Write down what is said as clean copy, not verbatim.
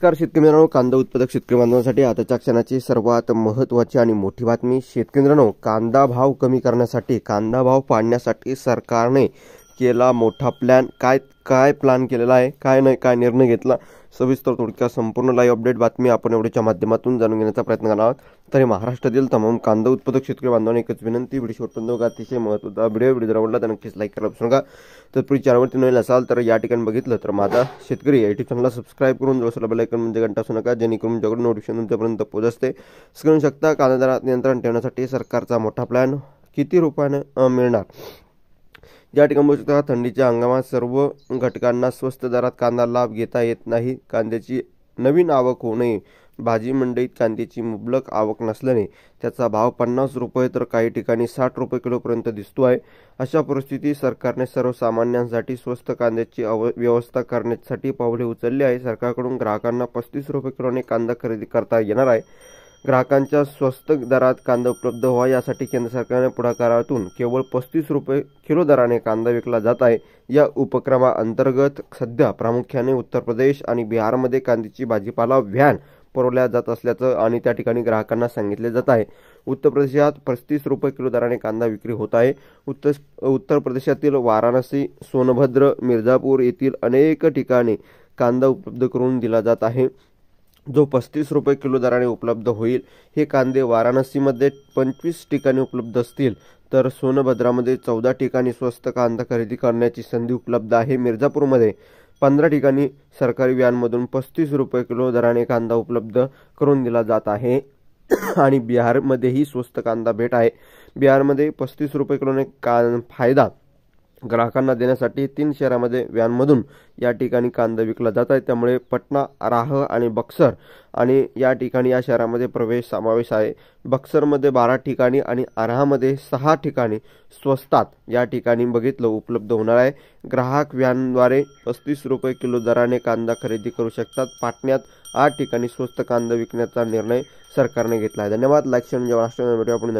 नमस्कार शेतकरी मित्रांनो, कांदा उत्पादक शेतकरी बांधवांसाठी आताच्या क्षणाची सर्वात महत्त्वाची आणि मोठी बातमी. शेतकरी मित्रांनो, कांदा भाव कमी करण्यासाठी, कांदा भाव पाडण्यासाठी सरकारने केला मोठा प्लॅन. काय प्लॅन केलेला आहे, काय नाही, काय निर्णय घेतला, सविस्तर थोडक्यात संपूर्ण लाईव्ह अपडेट बातमी आपण एवढ्याच्या माध्यमातून जाणून घेण्याचा प्रयत्न करणार आहोत. तरी महाराष्ट्रातील तमाम कांदा उत्पादक शेतकरी बांधवांना एकच विनंती, व्हिडिओ शेवटपर्यंत बघा. अतिशय महत्त्वाचा व्हिडिओ जर आवडला तर नक्कीच लाईक करायला विसरू नका. तर पुढे चॅनलवरती नवीन असाल तर या ठिकाणी बघितलं तर माझा शेतकरी या युट्यूब चॅनलला सबस्क्राईब करून जवळ बेल आयकॉन म्हणजे घंटा असू नका, जेणेकरून तुमच्याकडे नोटिफिकेशन तुमच्यापर्यंत पोहोचते. करू शकता कांदा दरात नियंत्रण ठेवण्यासाठी सरकारचा मोठा प्लॅन. किती रुपयाने मिळणार या ठिकाणी बघू शकता. थंडीच्या हंगामात सर्व घटकांना स्वस्त दरात कांदा लाभ घेता येत नाही. कांद्याची नवीन आवक होऊ नये. भाजी मंडईत कांद्याची मुबलक आवक नसल्याने त्याचा भाव 50 रुपये तर काही ठिकाणी 60 रुपये किलोपर्यंत दिसतो आहे. अशा परिस्थितीत सरकारने सर्वसामान्यांसाठी स्वस्त कांद्याची व्यवस्था करण्यासाठी पावले उचलली आहे. सरकारकडून ग्राहकांना 35 रुपये किलोने कांदा खरेदी करता येणार आहे. ग्राहकांच्या स्वस्त दरात कांदा उपलब्ध व्हावा यासाठी केंद्र सरकारने पुढाकारातून केवळ 35 रुपये किलो दराने कांदा विकला जात आहे. या उपक्रमाअंतर्गत सध्या प्रामुख्याने उत्तर प्रदेश आणि बिहारमध्ये कांद्याची भाजीपाला व्हॅन पुरवल्या जात असल्याचं आणि त्या ठिकाणी ग्राहकांना सांगितले जात आहे. उत्तर प्रदेशात 35 रुपये किलो दराने कांदा विक्री होत आहे. उत्तर प्रदेशातील वाराणसी, सोनभद्र, मिर्झापूर येथील अनेक ठिकाणी कांदा उपलब्ध करून दिला जात आहे, जो 35 रुपये किलो दराने उपलब्ध होईल. हे कांदे वाराणसीमध्ये 25 ठिकाणी उपलब्ध असतील, तर सोनभद्रामध्ये 14 ठिकाणी स्वस्त कांदा खरेदी करण्याची संधी उपलब्ध आहे. मिर्झापूरमध्ये 15 ठिकाणी सरकारी व्हॅनमधून 35 रुपये किलो दराने कांदा उपलब्ध करून दिला जात आहे. आणि बिहारमध्येही स्वस्त कांदा भेट आहे. बिहारमध्ये 35 रुपये किलोने फायदा ग्राहकांना देण्यासाठी 3 शहरांमध्ये व्हॅनमधून या ठिकाणी कांदा विकला जात आहे. त्यामुळे पटना, राह आणि बक्सर आणि या ठिकाणी या शहरामध्ये समावेश आहे. बक्सरमध्ये 12 ठिकाणी आणि आरामध्ये 6 ठिकाणी स्वस्तात या ठिकाणी बघितलं उपलब्ध होणार आहे. ग्राहक व्हॅनद्वारे 35 रुपये किलो दराने कांदा खरेदी करू शकतात. पाटण्यात 8 ठिकाणी स्वस्त कांदा विकण्याचा निर्णय सरकारने घेतला आहे. धन्यवाद. लाईक शेअर म्हणजे राष्ट्रीय व्हिडिओ आपण